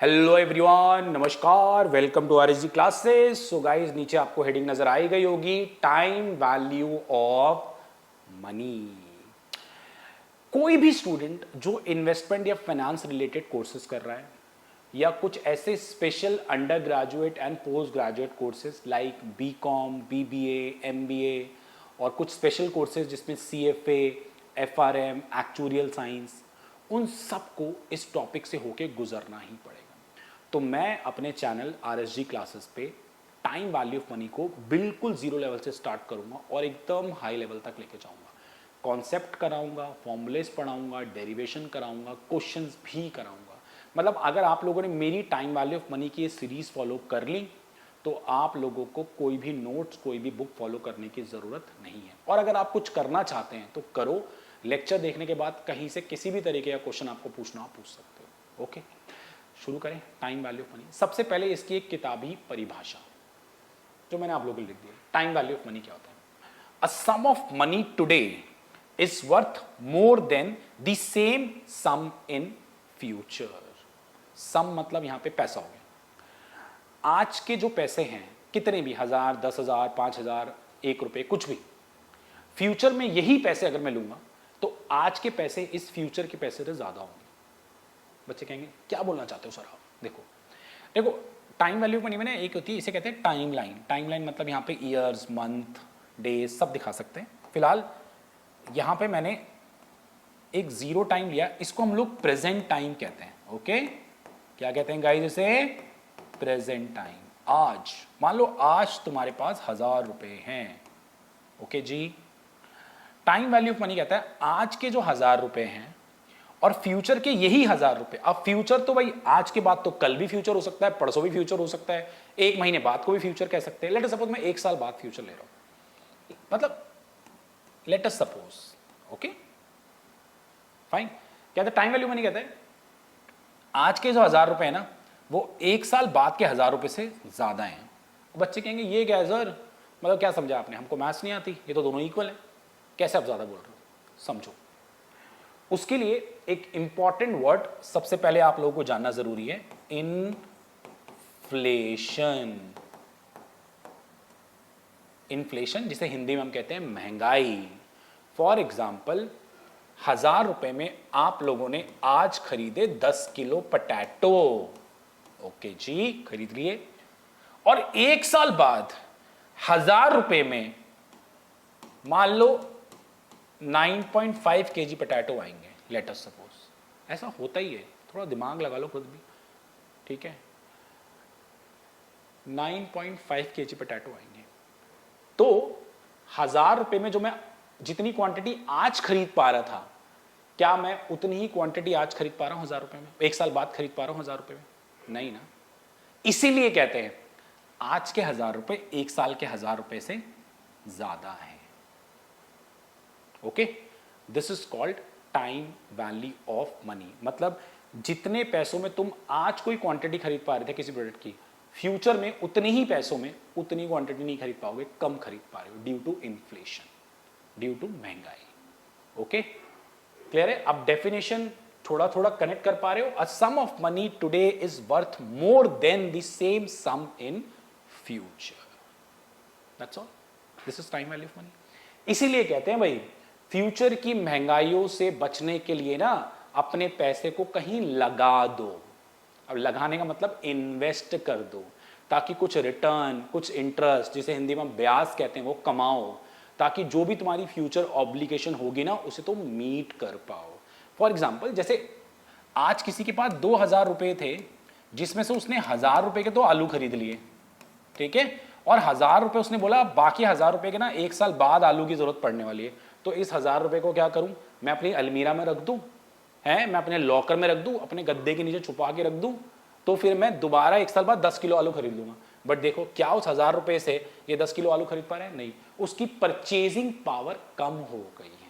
Hello everyone, नमस्कार, welcome to RSG classes. So guys, नीचे आपको हेडिंग नजर आई गई होगी, टाइम वैल्यू ऑफ मनी। कोई भी स्टूडेंट जो इन्वेस्टमेंट या फाइनेंस रिलेटेड कोर्सेज कर रहा है या कुछ ऐसे special undergraduate and postgraduate courses like BCom, BBA, MBA और कुछ स्पेशल कोर्सेज जिसमें सीएफए, एफआरएम, एक्चुरियल साइंस, उन सबको इस टॉपिक से होके गुजरना ही पड़ेगा। तो मैं अपने चैनल आरएसजी क्लासेस पे टाइम वैल्यू ऑफ मनी को बिल्कुल जीरो लेवल से स्टार्ट करूंगा और एकदम हाई लेवल तक लेके जाऊंगा। कॉन्सेप्ट कराऊंगा, फॉर्मूलेस पढ़ाऊंगा, डेरिवेशन कराऊंगा, क्वेश्चंस भी कराऊंगा। मतलब अगर आप लोगों ने मेरी टाइम वैल्यू ऑफ मनी की ये सीरीज फॉलो कर ली तो आप लोगों को कोई भी नोट्स, कोई भी बुक फॉलो करने की ज़रूरत नहीं है। और अगर आप कुछ करना चाहते हैं तो करो, लेक्चर देखने के बाद कहीं से किसी भी तरीके का क्वेश्चन आपको पूछना, आप पूछ सकते हो। ओके, शुरू करें टाइम वैल्यू ऑफ मनी। सबसे पहले इसकी एक किताबी परिभाषा जो मैंने आप लोगों को लिख दी। टाइम वैल्यू ऑफ मनी क्या होता है? A sum of money today is worth more than the same sum in future. Sum मतलब यहां पे पैसा हो गया। आज के जो पैसे हैं, कितने भी, 1000, 10,000, 5,000, 1 रुपये, कुछ भी, फ्यूचर में यही पैसे अगर मैं लूंगा तो आज के पैसे इस फ्यूचर के पैसे से ज्यादा होंगे। बच्चे कहेंगे क्या बोलना चाहते हो सर आप? देखो देखो, टाइम वैल्यू मनी में ना एक होती है, इसे कहते हैं टाइम लाइन। टाइम लाइन मतलब यहाँ पे ईयर्स, मंथ, डेज सब दिखा सकते हैं। फिलहाल यहाँ पे मैंने एक जीरो टाइम लिया, इसको हम लोग प्रेजेंट टाइम कहते हैं। ओके, क्या कहते हैं गाइस इसे? Present time. आज मान लो आज तुम्हारे पास 1000 रुपए हैं। ओके जी, टाइम वैल्यू ऑफ मनी कहता है आज के जो 1000 रुपए हैं और फ्यूचर के यही 1000 रुपए। अब फ्यूचर तो भाई आज के बाद तो कल भी फ्यूचर हो सकता है, परसों भी फ्यूचर हो सकता है, 1 महीने बाद को भी फ्यूचर कह सकते हैं। लेट अस सपोज मैं 1 साल बाद फ्यूचर ले रहा हूं, मतलब let us suppose. Okay fine, कहते हैं टाइम वैल्यू मनी कहता है आज के जो 1000 रुपए है ना वो 1 साल बाद के 1000 रुपए से ज्यादा हैं। बच्चे कहेंगे ये क्या है सर, मतलब क्या समझा आपने? हमको मैथ्स नहीं आती, ये तो दोनों इक्वल है, कैसे आप ज्यादा बोल रहे हो? समझो, उसके लिए एक इंपॉर्टेंट वर्ड सबसे पहले आप लोगों को जानना जरूरी है, इन्फ्लेशन। इन्फ्लेशन जिसे हिंदी में हम कहते हैं महंगाई। फॉर एग्जाम्पल, 1000 रुपए में आप लोगों ने आज खरीदे 10 किलो पटैटो। ओके जी, खरीद लिए, और 1 साल बाद 1000 रुपए में मान लो 9.5 kg पटैटो आएंगे। लेट अस सपोज, ऐसा होता ही है, थोड़ा दिमाग लगा लो खुद भी, ठीक है। 9.5 kg पटैटो आएंगे तो 1000 रुपए में जो मैं जितनी क्वांटिटी आज खरीद पा रहा था, क्या मैं उतनी ही क्वांटिटी आज खरीद पा रहा हूं 1000 रुपए में? 1 साल बाद खरीद पा रहा हूं 1000 रुपए में? नहीं ना। इसीलिए कहते हैं आज के 1000 रुपए 1 साल के 1000 रुपए से ज्यादा है। Okay, this is called time value of money. मतलब जितने पैसों में तुम आज कोई क्वांटिटी खरीद पा रहे थे किसी प्रोडक्ट की, फ्यूचर में उतने ही पैसों में उतनी क्वांटिटी नहीं खरीद पाओगे, कम खरीद पा रहे हो due to inflation, due to महंगाई। ओके, क्लियर है? अब डेफिनेशन थोड़ा थोड़ा कनेक्ट कर पा रहे हो। A sum of money today is worth more than the same sum in future. That's all, this is time value of money. इसीलिए कहते हैं भाई, फ्यूचर की महंगाइयों से बचने के लिए ना अपने पैसे को कहीं लगा दो। अब लगाने का मतलब इन्वेस्ट कर दो, ताकि कुछ रिटर्न, कुछ इंटरेस्ट, जिसे हिंदी में ब्याज कहते हैं, वो कमाओ, ताकि जो भी तुम्हारी फ्यूचर ऑब्लिगेशन होगी ना उसे तुम मीट कर पाओ। फॉर एग्जाम्पल, जैसे आज किसी के पास 2000 रुपए थे, जिसमें से उसने 1000 रुपए के तो आलू खरीद लिए, ठीक है, और 1000 रुपए उसने बोला बाकी 1000 रुपए के ना 1 साल बाद आलू की जरूरत पड़ने वाली है, तो इस 1000 रुपए को क्या करूं मैं? अपनी अलमीरा में रख दूं, है, मैं अपने लॉकर में रख दूं, अपने गद्दे के नीचे छुपा के रख दूं, तो फिर मैं दोबारा 1 साल बाद 10 किलो आलू खरीद लूंगा। बट देखो, क्या उस 1000 रुपए से ये 10 किलो आलू खरीद पा रहे हैं? नहीं, उसकी परचेजिंग पावर कम हो गई है,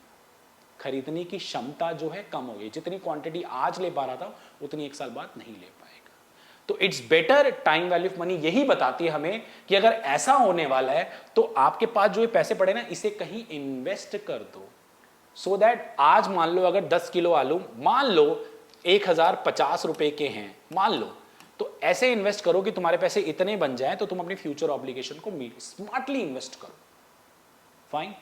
खरीदने की क्षमता जो है कम हो गई। जितनी क्वांटिटी आज ले पा रहा था उतनी 1 साल बाद नहीं ले पाएगा। तो it's better, time value of money यही बताती है हमें कि अगर ऐसा होने वाला है तो आपके पास जो ये पैसे पड़े ना, इसे कहीं इन्वेस्ट कर दो, सो दैट आज मान लो अगर 10 किलो आलू मान लो 1050 रुपए के हैं, मान लो, तो ऐसे इन्वेस्ट करो कि तुम्हारे पैसे इतने बन जाएं तो तुम अपनी फ्यूचर ऑब्लिगेशन को मीट स्मार्टली इन्वेस्ट करो, फाइन,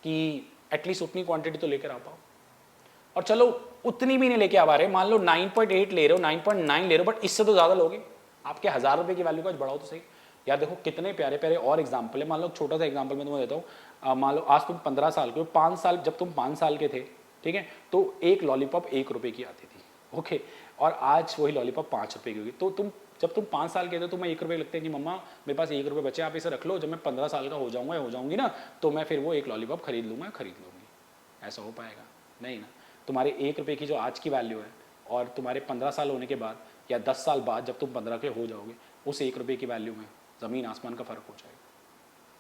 कि एटलीस्ट उतनी क्वांटिटी तो लेकर आ पाओ। और चलो उतनी भी नहीं लेके आ पा रहे, मान लो 9.8 ले रहे हो, 9.9 ले रहे हो, बट इससे तो ज्यादा लोगे। आपके 1000 रुपए की वैल्यू को आज बढ़ाओ तो सही। यार देखो कितने प्यारे प्यारे और एग्जाम्पल है। मान लो छोटा सा एग्जाम्पल मैं तुम्हें देता हूँ। मान लो आज तुम 15 साल के हो, 5 साल जब तुम 5 साल के थे, ठीक है, तो एक लॉलीपॉप 1 रुपए की आती थी, ओके, और आज वही लॉलीपॉप 5 रुपए की होगी। तो तुम जब तुम 5 साल के थे तो मैं 1 रुपए लगते हैं कि मम्मा मेरे पास 1 रुपए बचे, आप इसे रख लो, जब मैं 15 साल का हो जाऊंगा या हो जाऊंगी ना, तो मैं फिर वो एक लॉलीपॉप खरीद लूंगा, खरीद लूंगी। ऐसा हो पाएगा नहीं ना। तुम्हारे 1 रुपए की जो आज की वैल्यू है और तुम्हारे 15 साल होने के बाद या 10 साल बाद जब तुम 15 के हो जाओगे, उस 1 रुपए की वैल्यू में जमीन आसमान का फर्क हो जाएगा,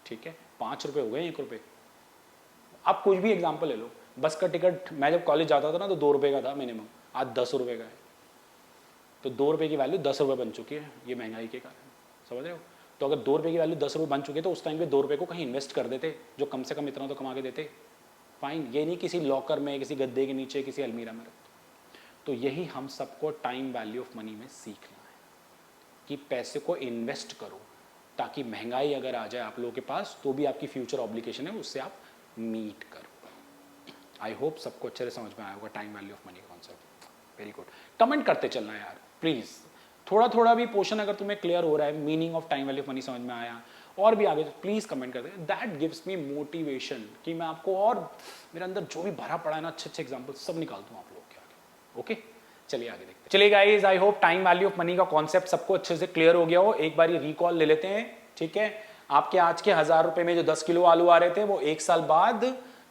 ठीक है। 5 रुपए हो गए 1 रुपए। आप कुछ भी एग्जाम्पल ले लो, बस का टिकट मैं जब कॉलेज जाता था ना तो 2 रुपए का था मिनिमम, आज 10 रुपए का है। तो 2 रुपए की वैल्यू 10 रुपए बन चुकी है, ये महंगाई के कारण, समझ रहे हो। तो अगर 2 रुपए की वैल्यू 10 रुपए बन चुकी है तो उस टाइम पे 2 रुपए को कहीं इन्वेस्ट कर देते, जो कम से कम इतना तो कमा के देते, फाइन। ये नहीं किसी लॉकर में, किसी गद्दे के नीचे, किसी अलमीरा में रख। तो यही हम सबको टाइम वैल्यू ऑफ मनी में सीखना है कि पैसे को इन्वेस्ट करो, ताकि महंगाई अगर आ जाए आप लोगों के पास तो भी आपकी फ्यूचर ऑब्लिगेशन है उससे आप मीट करो। आई होप सबको अच्छे से समझ में आया होगा टाइम वैल्यू ऑफ मनी का कॉन्सेप्ट। Very good. कमेंट करते चलना यार प्लीज, थोड़ा थोड़ा भी पोर्शन अगर तुम्हें क्लियर हो रहा है, meaning of time value of money समझ में आया और भी आगे, तो प्लीज कमेंट कर दे। दैट गिव्स मी मोटिवेशन कि मैं आपको और मेरे अंदर जो भी भरा पड़ा है ना, अच्छे अच्छे एग्जाम्पल सब निकाल दूं आप लोगों के आगे। ओके, चलिए आगे देखते हैं। चलिए guys, I hope time value of money का कॉन्सेप्ट सबको अच्छे से क्लियर हो गया हो। एक बार रिकॉल ले लेते हैं, ठीक है। आपके आज के 1000 रुपए में जो 10 किलो आलू आ रहे थे वो 1 साल बाद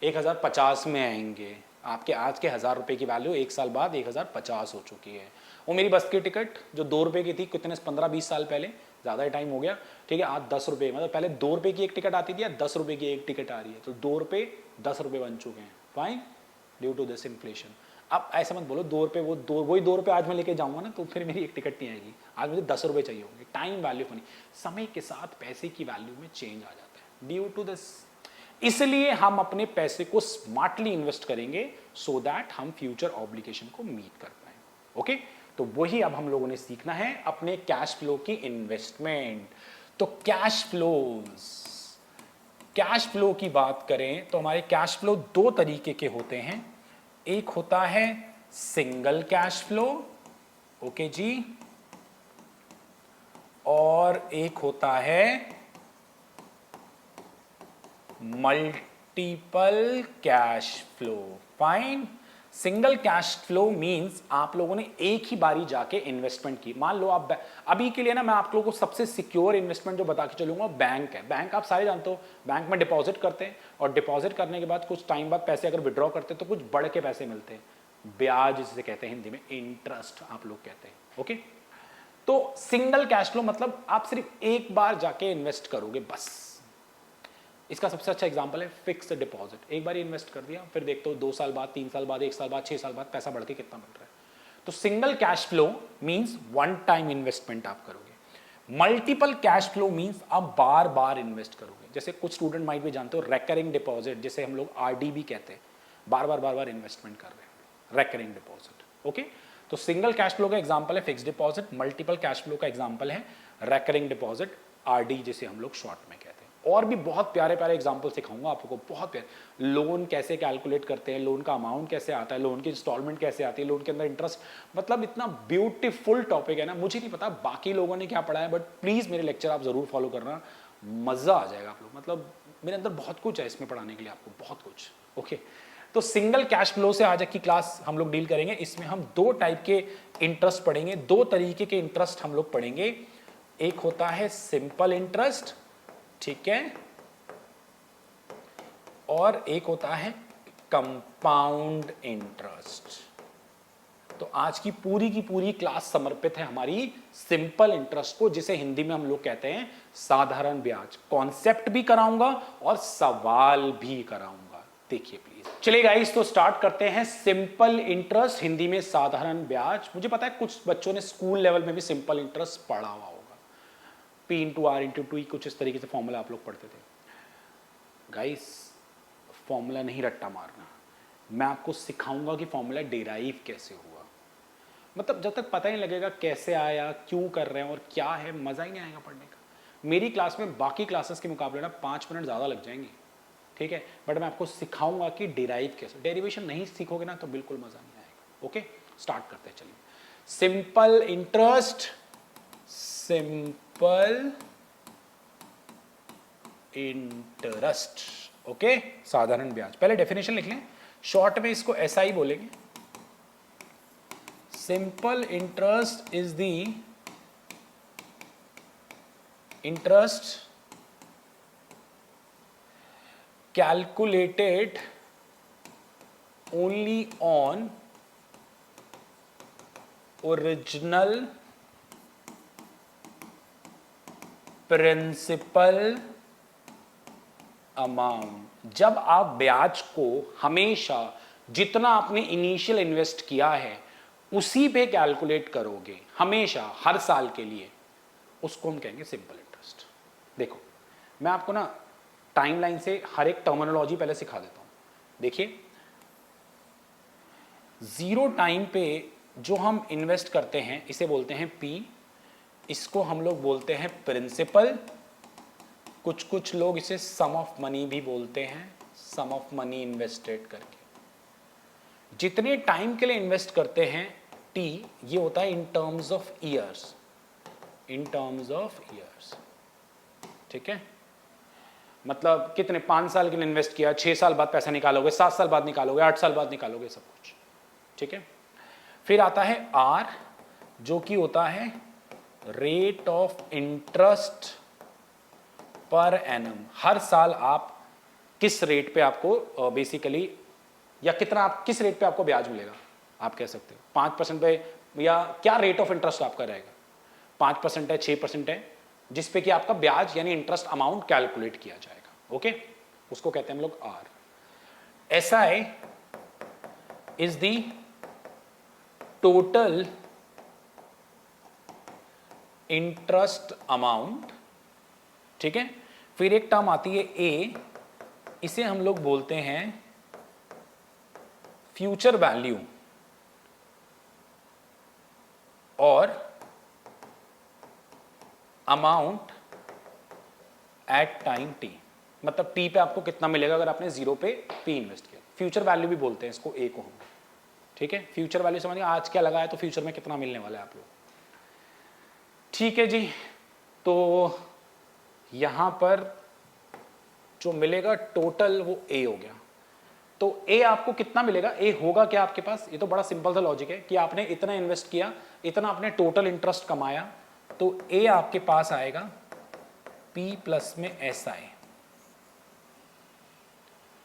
1050 में आएंगे। आपके आज के 1000 रुपए की वैल्यू 1 साल बाद 1050 हो चुकी है। वो मेरी बस की टिकट जो 2 रुपए की थी, कितने 15-20 साल पहले, ज़्यादा ही टाइम हो गया, ठीक है, आज 10 रुपये, मतलब पहले 2 रुपए की एक टिकट आती थी, या 10 रुपए की एक टिकट आ रही है, तो 2 रुपए 10 रुपए बन चुके हैं, fine, due to this inflation. अब ऐसा मत बोलो 2 रुपए वही 2 रुपए आज मैं लेके जाऊंगा ना तो फिर मेरी एक टिकट नहीं आएगी, आज मुझे 10 रुपए चाहिए होंगे। टाइम वैल्यू मनी, समय के साथ पैसे की वैल्यू में चेंज आ जाता है ड्यू टू दिस। इसलिए हम अपने पैसे को स्मार्टली इन्वेस्ट करेंगे सो दैट हम फ्यूचर ऑब्लिगेशन को मीट कर पाए। ओके, तो वही अब हम लोगों ने सीखना है, अपने कैश फ्लो की इन्वेस्टमेंट। तो कैश फ्लो की बात करें तो हमारे कैश फ्लो 2 तरीके के होते हैं। एक होता है सिंगल कैश फ्लो, ओके जी, और एक होता है multiple cash flow, fine. Single cash flow means आप लोगों ने एक ही बारी जाके इन्वेस्टमेंट की। मान लो आप अभी के लिए ना, मैं आप लोगों को सबसे सिक्योर इन्वेस्टमेंट जो बता के चलूंगा बैंक है। बैंक आप सारे जानते हो, बैंक में डिपॉजिट करते हैं और डिपॉजिट करने के बाद कुछ टाइम बाद पैसे अगर विड्रॉ करते हैं तो कुछ बढ़ के पैसे मिलते हैं, ब्याज जिसे कहते हैं हिंदी में, इंटरेस्ट आप लोग कहते हैं, ओके। तो सिंगल कैश फ्लो मतलब आप सिर्फ एक बार जाके इन्वेस्ट करोगे बस। इसका सबसे अच्छा एग्जांपल है फिक्स्ड डिपॉजिट। एक बार इन्वेस्ट कर दिया, फिर देखते हो 2 साल बाद, 3 साल बाद, 1 साल बाद, 6 साल बाद पैसा बढ़ के कितना मिल रहा है। तो single cash flow means one time investment आप करोगे। मल्टीपल कैश फ्लो मींस आप बार बार इन्वेस्ट करोगे। जैसे कुछ स्टूडेंट माइट भी जानते हो रेकरिंग डिपॉजिट, जिसे हम लोग आरडी भी कहते हैं, बार बार इन्वेस्टमेंट कर रहे हैं, रेकरिंग डिपॉजिट, ओके। तो सिंगल कैश फ्लो का एग्जांपल है fixed deposit, multiple cash flow का एग्जांपल है रेकरिंग डिपॉजिट, आरडी जिसे हम लोग शॉर्ट में कहते हैं। और भी बहुत प्यारे प्यारे एग्जांपल सिखाऊंगा आप लोगों को, बहुत प्यारे। लोन कैसे कैलकुलेट करते हैं, लोन का अमाउंट कैसे आता है, लोन की इंस्टॉलमेंट कैसे आती है, लोन के अंदर इंटरेस्ट, मतलब इतना ब्यूटीफुल टॉपिक है ना। मुझे नहीं पता बाकी लोगों ने क्या पढ़ा है, बट प्लीज मेरे लेक्चर आप जरूर फॉलो करना, मजा आ जाएगा आप लोग। मतलब मेरे अंदर बहुत कुछ है इसमें पढ़ाने के लिए आपको, बहुत कुछ, ओके। तो सिंगल कैश फ्लो से आज की क्लास हम लोग डील करेंगे। इसमें हम 2 टाइप के इंटरेस्ट पढ़ेंगे, 2 तरीके के इंटरेस्ट हम लोग पढ़ेंगे। एक होता है सिंपल इंटरेस्ट, ठीक है, और एक होता है कंपाउंड इंटरेस्ट। तो आज की पूरी क्लास समर्पित है हमारी सिंपल इंटरेस्ट को, जिसे हिंदी में हम लोग कहते हैं साधारण ब्याज। कॉन्सेप्ट भी कराऊंगा और सवाल भी कराऊंगा, देखिए प्लीज। चलिए गाइस, तो स्टार्ट करते हैं। सिंपल इंटरेस्ट, हिंदी में साधारण ब्याज। मुझे पता है कुछ बच्चों ने स्कूल लेवल में भी सिंपल इंटरेस्ट पढ़ा हुआ होगा, P/R/2 कुछ इस तरीके से फॉर्मूला आप लोग पढ़ते थे। गाइस, फॉर्मूला नहीं रट्टा मारना, मैं आपको सिखाऊंगा कि फॉर्मूला डिराइव कैसे हुआ। मतलब जब तक पता ही नहीं लगेगा कैसे आया, क्यों कर रहे हैं और क्या है, मजा ही नहीं आएगा पढ़ने का। मेरी क्लास में बाकी क्लासेस के मुकाबले ना 5 मिनट ज़्यादा लग जाएंगे, ठीक है, बट मैं आपको सिखाऊंगा कि डिराइव कैसे। डेरिवेशन नहीं सीखोगे ना तो बिल्कुल मज़ा नहीं आएगा। ओके, स्टार्ट करते हैं, चलिए। Simple interest, simple interest, okay, साधारण ब्याज। पहले डेफिनेशन लिख लें, शॉर्ट में इसको SI बोलेंगे। Simple interest is the interest calculated only on original principal amount। जब आप ब्याज को हमेशा जितना आपने इनिशियल इन्वेस्ट किया है उसी पे कैलकुलेट करोगे, हमेशा हर साल के लिए, उसको हम कहेंगे सिंपल इंटरेस्ट। देखो मैं आपको ना टाइमलाइन से हर एक टर्मिनोलॉजी पहले सिखा देता हूं। देखिए, जीरो टाइम पे जो हम इन्वेस्ट करते हैं इसे बोलते हैं P, इसको हम लोग बोलते हैं प्रिंसिपल, कुछ लोग इसे सम ऑफ मनी भी बोलते हैं, सम ऑफ मनी इन्वेस्टेड करके। जितने टाइम के लिए इन्वेस्ट करते हैं T, ये होता है in terms of years, in terms of years, ठीक है। मतलब कितने, 5 साल के लिए इन्वेस्ट किया, 6 साल बाद पैसा निकालोगे, 7 साल बाद निकालोगे, 8 साल बाद निकालोगे, सब कुछ, ठीक है। फिर आता है R, जो कि होता है rate of interest per annum. हर साल आप किस रेट पे आपको बेसिकली, या कितना आप किस रेट पे आपको ब्याज मिलेगा, आप कह सकते हो 5% पे, या क्या रेट ऑफ इंटरेस्ट आपका रहेगा, 5% है, 6% है, जिस पे कि आपका ब्याज यानी इंटरेस्ट अमाउंट कैलकुलेट किया जाएगा। ओके, उसको कहते हैं हम लोग R। SI is the total interest amount, ठीक है। फिर एक टर्म आती है A, इसे हम लोग बोलते हैं फ्यूचर वैल्यू और अमाउंट एट टाइम T। मतलब T पे आपको कितना मिलेगा अगर आपने 0 पे P इन्वेस्ट किया। फ्यूचर वैल्यू भी बोलते हैं इसको, A को हम, ठीक है। फ्यूचर वैल्यू समझिए, आज क्या लगा है तो फ्यूचर में कितना मिलने वाला है आप लोग, ठीक है जी। तो यहां पर जो मिलेगा टोटल वो A हो गया। तो A आपको कितना मिलेगा, A होगा क्या आपके पास, ये तो बड़ा सिंपल सा लॉजिक है कि आपने इतना इन्वेस्ट किया, इतना आपने टोटल इंटरेस्ट कमाया, तो A आपके पास आएगा P प्लस में SI।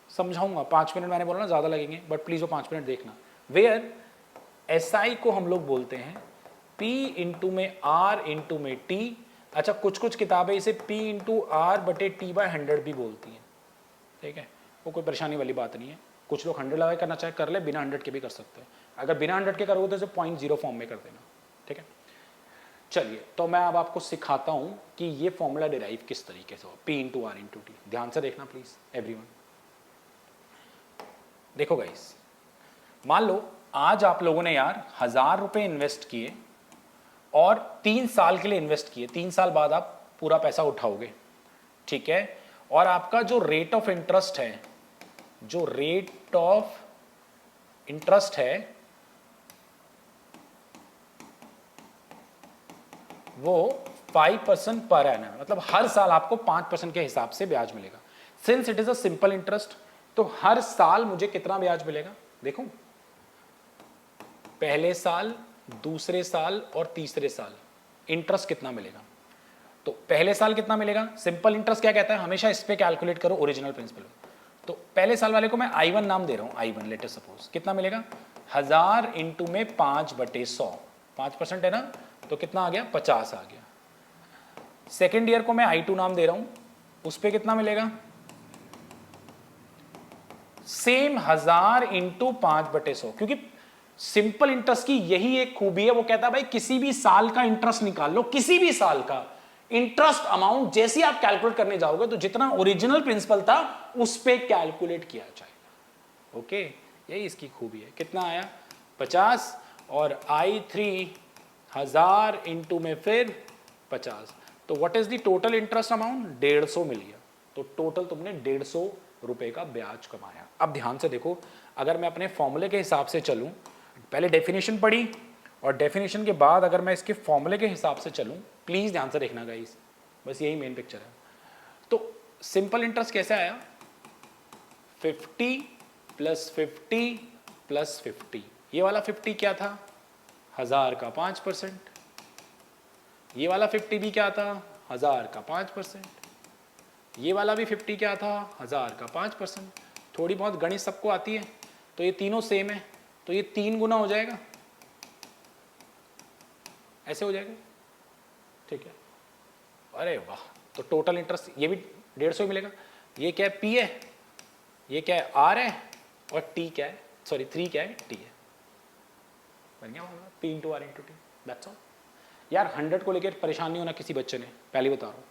समझाऊंगा, 5 मिनट मैंने बोला ना ज्यादा लगेंगे, बट प्लीज वो 5 मिनट देखना। वेयर SI को हम लोग बोलते हैं P इंटू में R इंटू में T। अच्छा, कुछ किताबें इसे P इंटू R बटे T बाय 100 भी बोलती हैं, ठीक है, वो कोई परेशानी वाली बात नहीं है। कुछ लोग 100 लगा करना चाहे कर ले, बिना 100 के भी कर सकते हैं। अगर बिना 100 के करोगे तो इसे 0.0 फॉर्म में कर देना, ठीक है। चलिए, तो मैं अब आपको सिखाता हूं कि ये फॉर्मूला डिराइव किस तरीके से हो, P into R into T। ध्यान से देखना प्लीज एवरीवन। देखो गाइस, मान लो आज आप लोगों ने यार 1000 रुपए इन्वेस्ट किए और 3 साल के लिए इन्वेस्ट किए, 3 साल बाद आप पूरा पैसा उठाओगे, ठीक है। और आपका जो रेट ऑफ इंटरेस्ट है, जो रेट ऑफ इंटरेस्ट है वो 5% पर एनम, मतलब हर साल आपको 5% के हिसाब से ब्याज मिलेगा। Since it is a simple interest, तो हर साल मुझे कितना ब्याज मिलेगा, देखो, पहले साल, दूसरे साल और तीसरे साल इंटरेस्ट कितना मिलेगा। तो पहले साल कितना मिलेगा, सिंपल इंटरेस्ट क्या कहता है, हमेशा इस पे कैलकुलेट करो ओरिजिनल प्रिंसिपल। तो पहले साल वाले को मैं I1 नाम दे रहा हूं, I1 लेट अस सपोज, कितना मिलेगा 1000 इंटू में 5/100, 5% है ना, तो कितना आ गया 50 आ गया। सेकेंड ईयर को मैं I2 नाम दे रहा हूं, उस पे कितना मिलेगा, सेम 1000 इंटू 5/100, क्योंकि सिंपल इंटरेस्ट की यही एक खूबी है, वो कहता है भाई किसी भी साल का इंटरेस्ट निकाल लो, किसी भी साल का इंटरेस्ट अमाउंट जैसे आप कैलकुलेट करने जाओगे तो जितना ओरिजिनल प्रिंसिपल था उस पे कैलकुलेट किया जाएगा। ओके, यही इसकी खूबी है। कितना आया 50, और I3 1000 इंटू में फिर 50। तो what is the total interest amount? 150 मिल गया। तो टोटल तुमने 150 रुपए का ब्याज कमाया। अब ध्यान से देखो, अगर मैं अपने फॉर्मूले के हिसाब से चलूं, पहले डेफिनेशन पढ़ी और डेफिनेशन के बाद अगर मैं इसके फॉर्मूले के हिसाब से चलूं, प्लीज ध्यान से देखना गाइस, बस यही मेन पिक्चर है। तो सिंपल इंटरेस्ट कैसे आया? 50 प्लस 50 प्लस 50। ये वाला 50 क्या था? 1000 का 5%। ये वाला 50 भी क्या था? 1000 का 5%। ये वाला भी 50 क्या था? 1000 का 5%। थोड़ी बहुत गणित सबको आती है, तो ये तीनों सेम है, तो ये 3 गुना हो जाएगा, ऐसे हो जाएगा, ठीक है। अरे वाह, तो टोटल इंटरेस्ट ये भी 150 ही मिलेगा। ये क्या है? P है, ये क्या है? R है, और T क्या है? सॉरी 3 क्या है? T है। बन गया मामला, P into R into T, that's all. यार 100 को लेकर परेशान नहीं होना किसी बच्चे ने, पहले बता रहा हूँ,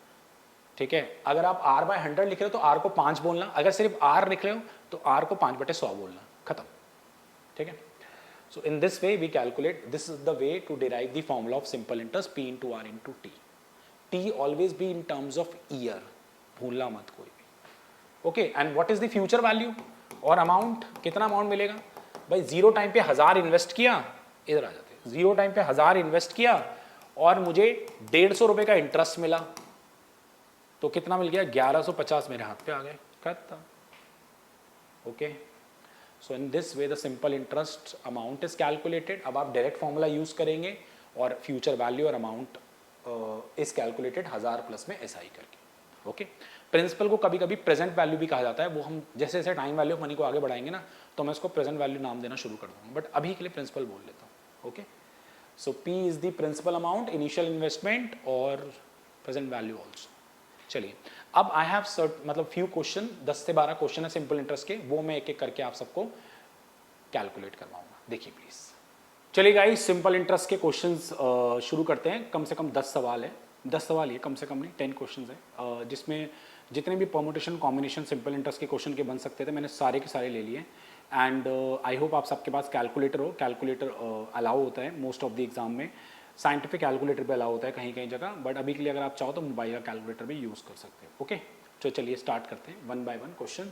ठीक है। अगर आप R/100 लिख रहे हो तो R को 5 बोलना, अगर सिर्फ R लिख रहे हो तो R को 5/100 बोलना, खत्म, ठीक है। So in this way we calculate, this is the way to derive the formula of simple interest, P into R into T. T always be in terms of year, भूलना मत कोई भी, okay। And what is the future value और amount? कितना amount मिलेगा भाई? 0 time पे 1000 invest किया, इधर आ जाते हैं, 0 टाइम पे 1000 इन्वेस्ट किया और मुझे 150 रुपए का इंटरेस्ट मिला, तो कितना मिल गया? 1150 मेरे हाथ पे आ गए, खत्म, okay. So in this way the simple interest amount is calculated. अब आप डायरेक्ट फॉर्मूला यूज करेंगे और फ्यूचर वैल्यू और अमाउंट इज कैलकुलेटेड 1000 प्लस में SI करके, ओके। प्रिंसिपल को कभी कभी प्रेजेंट वैल्यू भी कहा जाता है, वो हम जैसे जैसे टाइम वैल्यू ऑफ मनी को आगे बढ़ाएंगे ना, तो मैं इसको प्रेजेंट वैल्यू नाम देना शुरू कर दूंगा, बट अभी के लिए प्रिंसिपल बोल लेता हूँ, okay. So P is the principal amount, initial investment और प्रेजेंट वैल्यू ऑल्सो। चलिए, अब आई हैव मतलब फ्यू क्वेश्चन, 10 से 12 क्वेश्चन है सिंपल इंटरेस्ट के, वो मैं एक एक करके आप सबको कैलकुलेट करवाऊंगा, देखिए प्लीज। चलिए गाइस, सिंपल इंटरेस्ट के क्वेश्चंस शुरू करते हैं। कम से कम 10 सवाल है, 10 सवाल ये कम से कम नहीं, 10 क्वेश्चन है, जिसमें जितने भी परमुटेशन कॉम्बिनेशन सिंपल इंटरेस्ट के क्वेश्चन के बन सकते थे मैंने सारे के सारे ले लिए। एंड आई होप आप सबके पास कैलकुलेटर हो, कैलकुलेटर अलाउ होता है मोस्ट ऑफ द एग्जाम में, साइंटिफिक कैलकुलेटर भी अलाउ होता है कहीं कहीं जगह, बट अभी के लिए अगर आप चाहो तो मोबाइल का कैलकुलेटर भी यूज़ कर सकते हो, ओके। तो चलिए स्टार्ट करते हैं 1 by 1 question.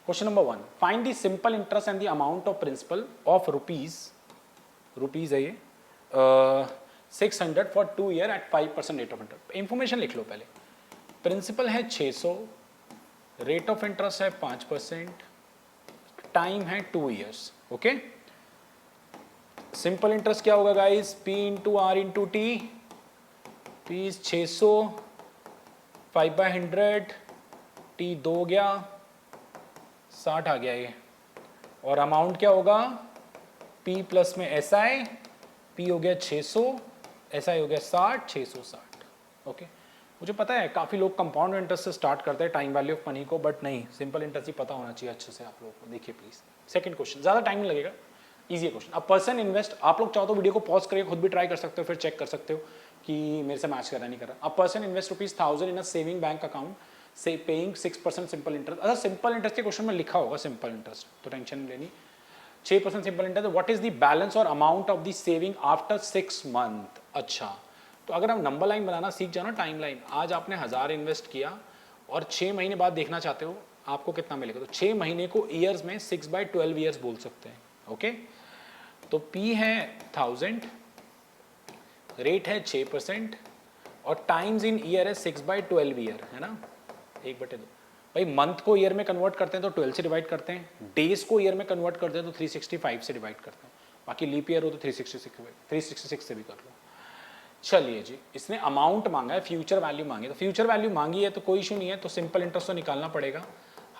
Question number 1, find the simple interest and the amount of principal of rupees है ये 600 for 2 year at 5% rate of interest. Information लिख लो पहले। प्रिंसिपल है 600, रेट ऑफ इंटरेस्ट है 5%, टाइम है 2 ईयर्स, ओके। सिंपल इंटरेस्ट क्या होगा guys? P into R into T। P 600, 5/100, T 2 गया, 60 आ गया ये, और अमाउंट क्या होगा? P प्लस में SI, P हो गया 600, SI हो गया 60, 660, ओके। मुझे पता है काफ़ी लोग कंपाउंड इंटरेस्ट से स्टार्ट करते हैं टाइम वैल्यू ऑफ मनी को, बट नहीं, सिंपल इंटरेस्ट ही पता होना चाहिए अच्छे से आप लोगों को। देखिए प्लीज सेकंड क्वेश्चन, ज़्यादा टाइम नहीं लगेगा, इजी क्वेश्चन। अब पर्सन इन्वेस्ट, आप लोग चाहो तो वीडियो को पॉज करके खुद भी ट्राई कर सकते हो, फिर चेक कर सकते हो कि मेरे से मैच कर रहा नहीं कर रहा। अब person invest ₹1000 in a saving bank account से पेइंग 6% सिंपल इंटरेस्ट। अगर सिंपल इंटरेस्ट के क्वेश्चन में लिखा होगा सिंपल इंटरेस्ट तो टेंशन नहीं लेनी, 6% simple interest. What is the balance और amount of the saving after 6 month? अच्छा, तो अगर हम नंबर लाइन बनाना सीख जाओ ना, टाइम लाइन, आज आपने 1000 इन्वेस्ट किया और 6 महीने बाद देखना चाहते हो आपको कितना मिलेगा, तो 6 महीने को ईयर्स में 6/12 ईयर्स बोल सकते हैं, ओके। तो P है 1000, रेट है 6% और टाइम्स इन ईयर है 6/12 ईयर, है ना, 1/2। भाई मंथ को ईयर में कन्वर्ट करते हैं तो 12 से डिवाइड करते हैं, डेज को ईयर में कन्वर्ट करते हैं तो 365 से डिवाइड करते हैं, बाकी लीप ईयर हो तो 366 से भी कर लो। चलिए जी, इसने अमाउंट मांगा है, फ्यूचर वैल्यू मांगी, तो फ्यूचर वैल्यू मांगी है तो कोई इशू नहीं है, तो सिंपल इंटरेस्ट तो निकालना पड़ेगा।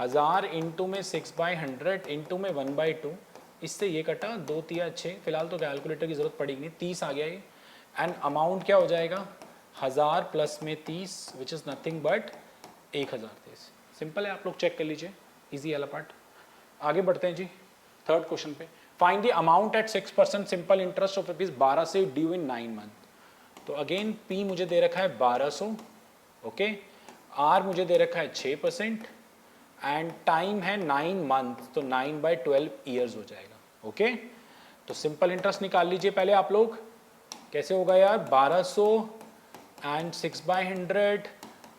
1000 इंटू में 6/100 इंटू में 1/2, इससे ये कटा 2 3 6, फिलहाल तो कैलकुलेटर की जरूरत पड़ेगी नहीं, 30 आ गया ये। एंड अमाउंट क्या हो जाएगा? 1000 प्लस में 30 which is nothing but 1030। Simple है, आप लोग चेक कर लीजिए, इजी वाला पार्ट। आगे बढ़ते हैं जी थर्ड क्वेश्चन पे। Find the amount at 6% simple interest of ₹12 से ड्यू इन 9 मंथ। तो अगेन P मुझे दे रखा है 1200, ओके। R मुझे दे रखा है 6% एंड टाइम है 9 मंथ, तो 9/12 ईयर्स हो जाएगा, ओके। तो सिंपल इंटरेस्ट निकाल लीजिए पहले आप लोग। कैसे होगा यार, 1200 एंड 6/100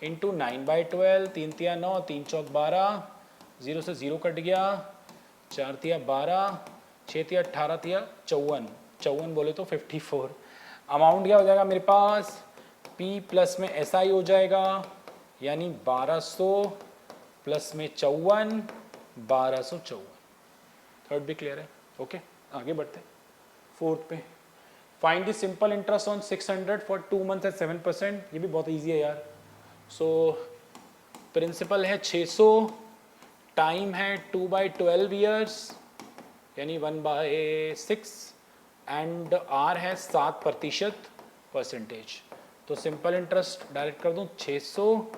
इंटू 9/12, 3 तिया 9, 3 चौक 12, 0 से 0 कट गया, 4 तिया 12, 6 तिया 18 तिया 54, 54 बोले तो 54। अमाउंट क्या हो जाएगा मेरे पास, P प्लस में SI हो जाएगा, यानी 1200 प्लस में 54, 1254। थर्ड भी क्लियर है, ओके आगे बढ़ते हैं फोर्थ पे। Find the simple interest on 600 for 2 months at 7%। ये भी बहुत इजी है यार। सो प्रिंसिपल है 600, टाइम है 2/12 ईयर्स यानी 1/6, एंड आर है 7% परसेंटेज। तो सिंपल इंटरेस्ट डायरेक्ट कर दूं 600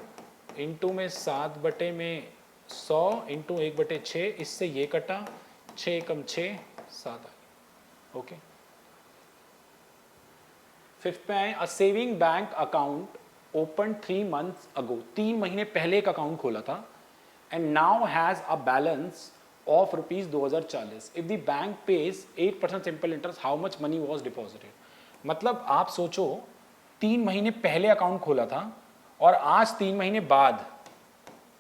इंटू में 7/100 इंटू 1/6, इससे ये कटा 6 कम 6 7 आ गया। ओके, फिफ्थ पे आए, a saving bank account open 3 months ago, 3 महीने पहले एक अकाउंट खोला था, and now has a balance of ₹2040। If the bank page 8% simple interest, how much money was deposited. मतलब आप सोचो 3 महीने पहले अकाउंट खोला था और आज 3 महीने बाद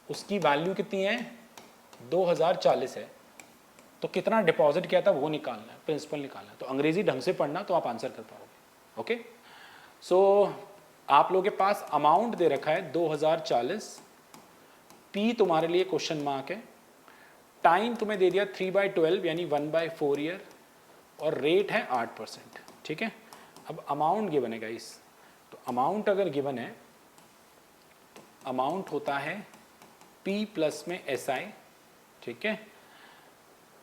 उसकी वैल्यू कितनी है, 2040 है, तो कितना डिपॉजिट किया था वो निकालना है, प्रिंसिपल निकालना है। तो अंग्रेजी ढंग से पढ़ना तो आप आंसर कर पाओगे। ओके, सो आप लोगों के पास अमाउंट दे रखा है 2040, पी तुम्हारे लिए क्वेश्चन मार्क है, टाइम तुम्हें दे दिया 3/12 यानी 1/4 ईयर, और रेट है 8%। ठीक है, अब अमाउंट गिवन है गाइस, तो अमाउंट अगर गिवन है तो अमाउंट होता है P प्लस में SI। ठीक है,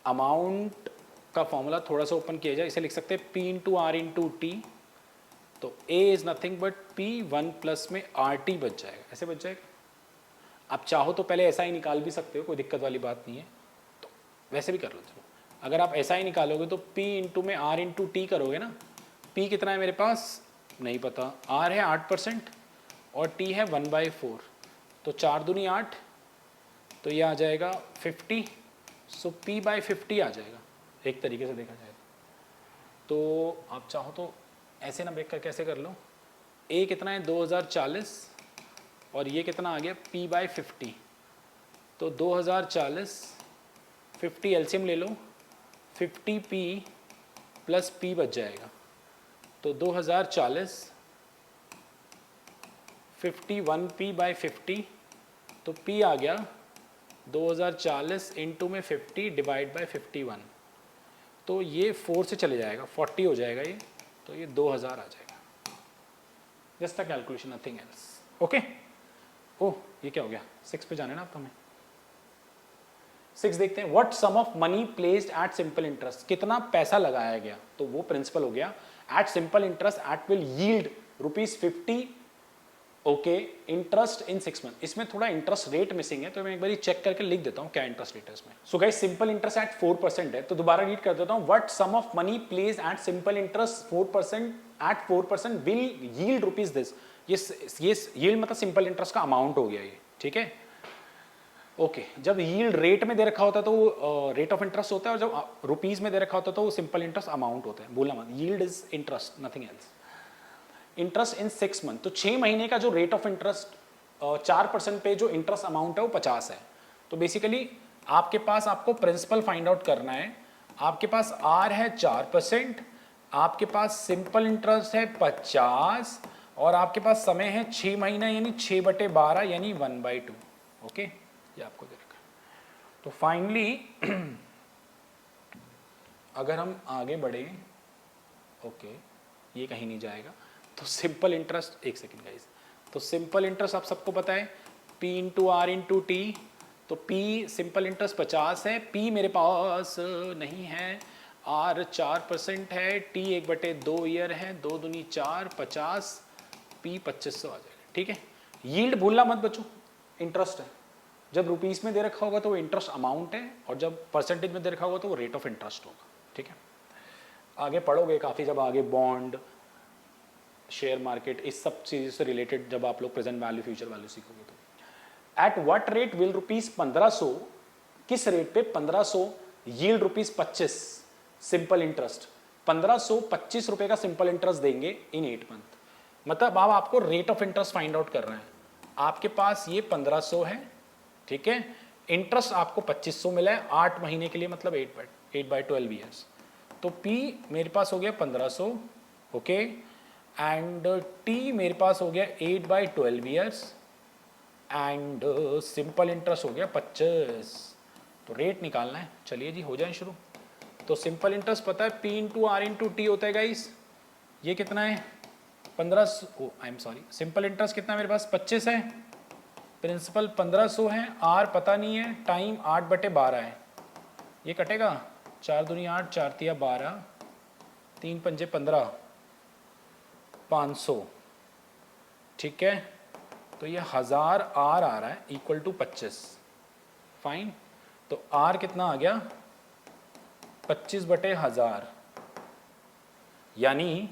अमाउंट का फॉर्मूला थोड़ा सा ओपन किया जाए, इसे लिख सकते हैं P into R into T, तो A is nothing but P 1 plus में RT बच जाएगा, ऐसे बच जाएगा। आप चाहो तो पहले SI निकाल भी सकते हो, कोई दिक्कत वाली बात नहीं है, तो वैसे भी कर लो। चलो अगर आप SI निकालोगे तो P इंटू में R इंटू टी करोगे ना, P कितना है मेरे पास नहीं पता, R है 8% और T है 1/4, तो 4 दूनी 8, तो ये आ जाएगा 50, सो P/50 आ जाएगा एक तरीके से देखा जाए तो। आप चाहो तो ऐसे ना देख कर कैसे कर लो, A कितना है 2040 और ये कितना आ गया P/50, तो 2040 50 एलसीएम ले लो, 50P प्लस P बच जाएगा, तो 2040 51P/50, तो P आ गया 2040 इंटू में 50 डिवाइड बाय 51, तो ये 4 से चले जाएगा 40 हो जाएगा ये, तो ये 2000 आ जाएगा। Just a calculation, nothing else. Okay, oh ये क्या हो गया, 6 पे जाने ना आप हमें। 6 देखते हैं, what sum of money placed at simple interest, कितना पैसा लगाया गया, तो वो प्रिंसिपल हो गया at simple interest at will yield ₹50। Okay, interest in 6 month, इसमें थोड़ा इंटरेस्ट रेट मिसिंग है, तो मैं एक बार चेक करके लिख देता हूँ क्या इंटरेस्ट रेट है इसमें। So guys simple interest at 4% है, तो दोबारा रीड कर देता हूँ, what sum of money placed at simple interest 4% at 4% will yield rupees this. ये यील्ड मतलब सिंपल इंटरेस्ट का अमाउंट हो गया ये। ठीक है, ओके, जब यील्ड रेट में दे रखा होता है तो रेट ऑफ इंटरेस्ट होता है, और जब रुपीज में दे रखा होता है तो वो सिंपल इंटरेस्ट अमाउंट होता है, भूलना मत, yield is interest nothing else. Interest in 6 month, तो 6 महीने का जो रेट ऑफ इंटरेस्ट 4% पे जो इंटरेस्ट अमाउंट है वो 50 है। तो बेसिकली आपके पास आपको प्रिंसिपल फाइंड आउट करना है, आपके पास आर है 4%, आपके पास सिंपल इंटरेस्ट है 50, और आपके पास समय है 6 महीना यानी 6/12 यानी 1/2। ओके, ये आपको दे रखा है। तो फाइनली अगर हम आगे बढ़े, ओके ये कहीं नहीं जाएगा, तो सिंपल इंटरेस्ट, एक सेकेंड गाइस, तो सिंपल इंटरेस्ट आप सबको पता है P into R into T, तो P सिंपल इंटरेस्ट 50 है, P मेरे पास नहीं है, R 4% है, T 1/2 ईयर है, 2 दूनी 4, 50, P 2500 आ जाएगा। ठीक है, यील्ड भूलना मत बच्चों, इंटरेस्ट है, जब रुपीस में दे रखा होगा तो वो इंटरेस्ट अमाउंट है, और जब परसेंटेज में दे रखा होगा तो वो रेट ऑफ इंटरेस्ट होगा। ठीक है, आगे पढ़ोगे काफ़ी, जब आगे बॉन्ड, शेयर मार्केट, इस सब चीज़ों से रिलेटेड जब आप लोग प्रेजेंट वैल्यू फ्यूचर वैल्यू सीखोगे तो। एट व्हाट रेट विल ₹1500, किस रेट पे 1500 यील्ड ₹25 सिंपल इंटरेस्ट, 1525 रुपए का सिंपल इंटरेस्ट देंगे इन 8 मंथ। मतलब अब आपको rate of interest find out कर रहे हैं। आपके पास ये 1500 है, ठीक है, इंटरेस्ट आपको 2500 मिला है 8 महीने के लिए, मतलब 8/12 ईयर्स। तो P मेरे पास हो गया 1500, ओके, एंड T मेरे पास हो गया 8/12 ईयर्स, एंड सिंपल इंटरेस्ट हो गया 25। तो रेट निकालना है, चलिए जी हो जाए शुरू। तो सिंपल इंटरेस्ट पता है P into R into T होता है गाइस। ये कितना है 1500, I am sorry, simple interest कितना है मेरे पास 25 है, प्रिंसिपल 1500 है, आर पता नहीं है, टाइम 8/12 है। ये कटेगा 4 दूनी 8, 4 तिया 12, 3 पंजे 15, 500, ठीक है। तो ये 1000 आर आ रहा है इक्वल टू 25, फाइन। तो आर कितना आ गया 25/1000, यानी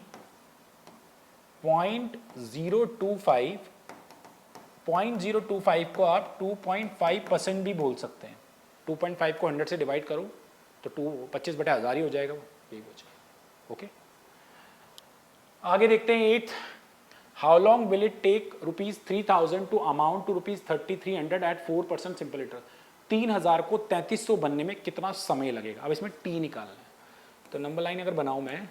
0.025, 0.025 को आप 2.5% भी बोल सकते हैं। 2.5 को 100 से डिवाइड करो तो 25/1000 ही हो जाएगा, वो यही हो जाएगा, ओके। आगे देखते हैं 8th, how long will it take ₹3000 to amount to ₹3300 at 4% simple interest. 3000 को 3300 बनने में कितना समय लगेगा। अब इसमें टी निकालना है। तो नंबर लाइन अगर बनाऊं मैं,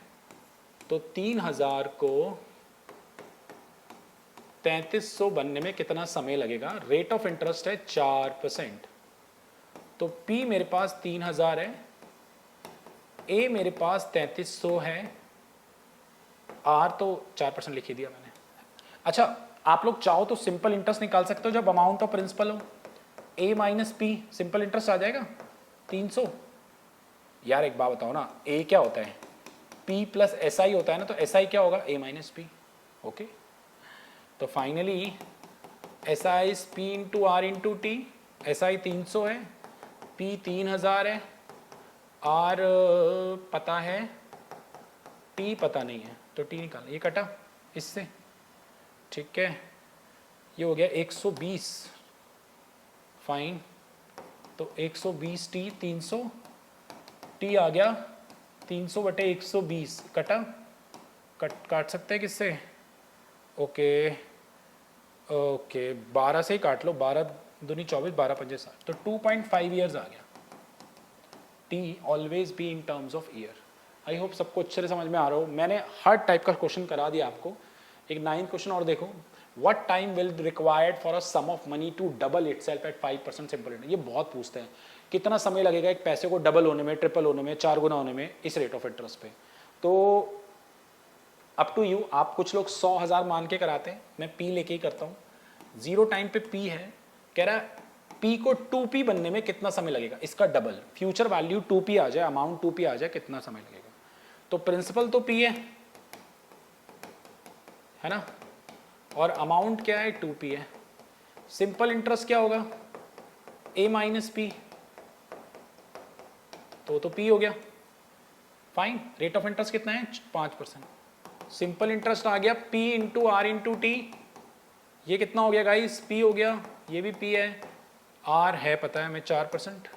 तो 3000 को 3300 बनने में कितना समय लगेगा। रेट ऑफ इंटरेस्ट है 4%। तो P मेरे पास 3000 है, A मेरे पास 3300 है, R तो 4% लिख ही दिया मैंने। अच्छा, आप लोग चाहो तो सिंपल इंटरेस्ट निकाल सकते हो जब अमाउंट ऑफ प्रिंसिपल हो। A minus P simple interest आ जाएगा 300। यार एक बात बताओ ना, A क्या होता है, P प्लस SI होता है ना, तो SI क्या होगा A माइनस P, ओके। तो finally SI is P into R into T. SI 300 है, P 3000 है, R पता है, T पता नहीं है, तो T निकाल। ये कटा इससे, ठीक है, ये हो गया 120, फाइन। तो 120T 300, T आ गया 300/120, कटा, काट सकते हैं किससे, ओके ओके 12 से ही काट लो, 12 दूनी 24, 12 पंजे 60, तो 2.5 ईयर्स आ गया। T always be in terms of year. I hope सबको अच्छे से समझ में आ रहा हो। मैंने हर टाइप का क्वेश्चन करा दिया आपको। एक 9th क्वेश्चन और देखो, what time will required for a sum of money to double itself at 5% simple interest. ये बहुत पूछते हैं, कितना समय लगेगा एक पैसे को डबल होने में, ट्रिपल होने में, 4 गुना होने में इस रेट ऑफ इंटरेस्ट पे। तो अप टू यू, आप कुछ लोग 100,000 मान के कराते हैं, मैं P लेके ही करता हूँ। 0 टाइम पे P है, कह रहा है P को 2P बनने में कितना समय लगेगा, इसका डबल, फ्यूचर वैल्यू 2P आ जाए, अमाउंट 2P आ जाए, कितना समय लगेगा। तो प्रिंसिपल तो P है ना, और अमाउंट क्या है 2P है। सिंपल इंटरेस्ट क्या होगा A माइनस P, तो P हो गया, फाइन। रेट ऑफ इंटरेस्ट कितना है 5%। सिंपल इंटरेस्ट आ गया P into R into T. ये कितना हो गया गाइस, P हो गया, ये भी P है, R है पता है हमें 4%,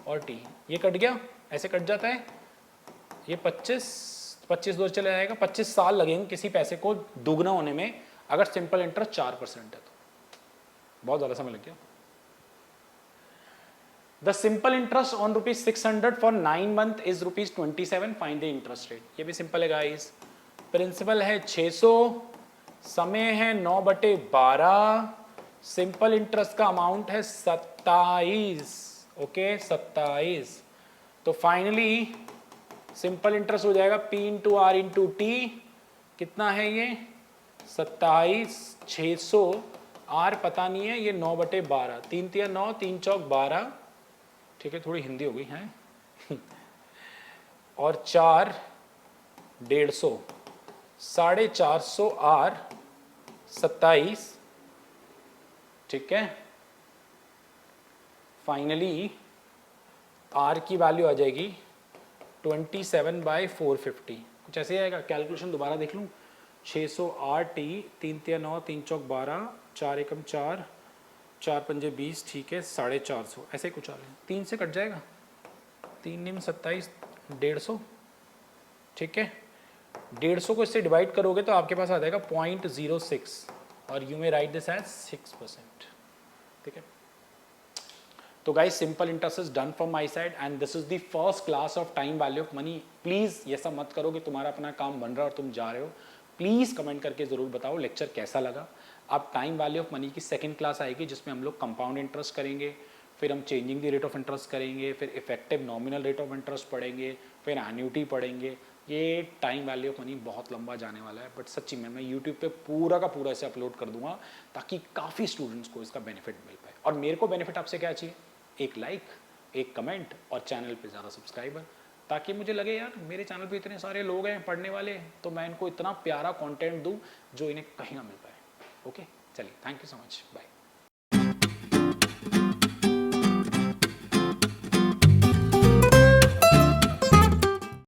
और T ये कट गया, ऐसे कट जाता है। ये 25 दूर चले जाएगा। 25 साल लगेंगे किसी पैसे को दुगना होने में, अगर सिंपल इंटरेस्ट 4% है तो बहुत ज़्यादा समय लग गया। The simple interest on ₹600 for 9 month is ₹27, find the interest rate. ये भी सिंपल है गाइस। प्रिंसिपल है 600, समय है 9/12, सिंपल इंटरेस्ट का अमाउंट है 27, ओके 27। तो फाइनली सिंपल इंटरेस्ट हो जाएगा P into R into T. कितना है ये 27, 600, R पता नहीं है, ये 9/12, 3 तिया 9, 3 चौक 12, ठीक है, थोड़ी हिंदी हो गई है और 4, 150, 450 R 27, ठीक है। फाइनली R की वैल्यू आ जाएगी 27/450, कुछ ऐसे ही आएगा। कैलकुलेशन दोबारा देख लूँ, 600 RT, 3 तिया 9, 3 चौक 12, 4 एकम 4, 4 पंजे 20, ठीक है, 450, ऐसे ही कुछ आ रहा है। 3 से कट जाएगा, 3 निम 27, 150, ठीक है, 150 को इससे डिवाइड करोगे तो आपके पास आ जाएगा 0.06 और you may write this as 6%। ठीक है, तो guys simple interest is done from my side and this is the first class of time value of money. Please ये सब मत करो कि तुम्हारा अपना काम बन रहा है और तुम जा रहे हो। प्लीज कमेंट करके जरूर बताओ लेक्चर कैसा लगा। अब टाइम वैल्यू ऑफ मनी की सेकंड क्लास आएगी जिसमें हम लोग कंपाउंड इंटरेस्ट करेंगे, फिर हम changing the rate of interest करेंगे, फिर effective nominal rate of interest पढ़ेंगे, फिर एन्युटी पढ़ेंगे। ये टाइम वैल्यू ऑफ मनी बहुत लंबा जाने वाला है, बट सच्ची में मैं यूट्यूब पे पूरा का पूरा इसे अपलोड कर दूंगा ताकि काफ़ी स्टूडेंट्स को इसका बेनिफिट मिल पाए। और मेरे को बेनिफिट आपसे क्या चाहिए? एक लाइक, एक कमेंट और चैनल पे ज़्यादा सब्सक्राइबर, ताकि मुझे लगे यार मेरे चैनल पे इतने सारे लोग हैं पढ़ने वाले, तो मैं इनको इतना प्यारा कंटेंट दूं जो इन्हें कहीं ना मिल पाए। ओके, चलिए, thank you so much, bye.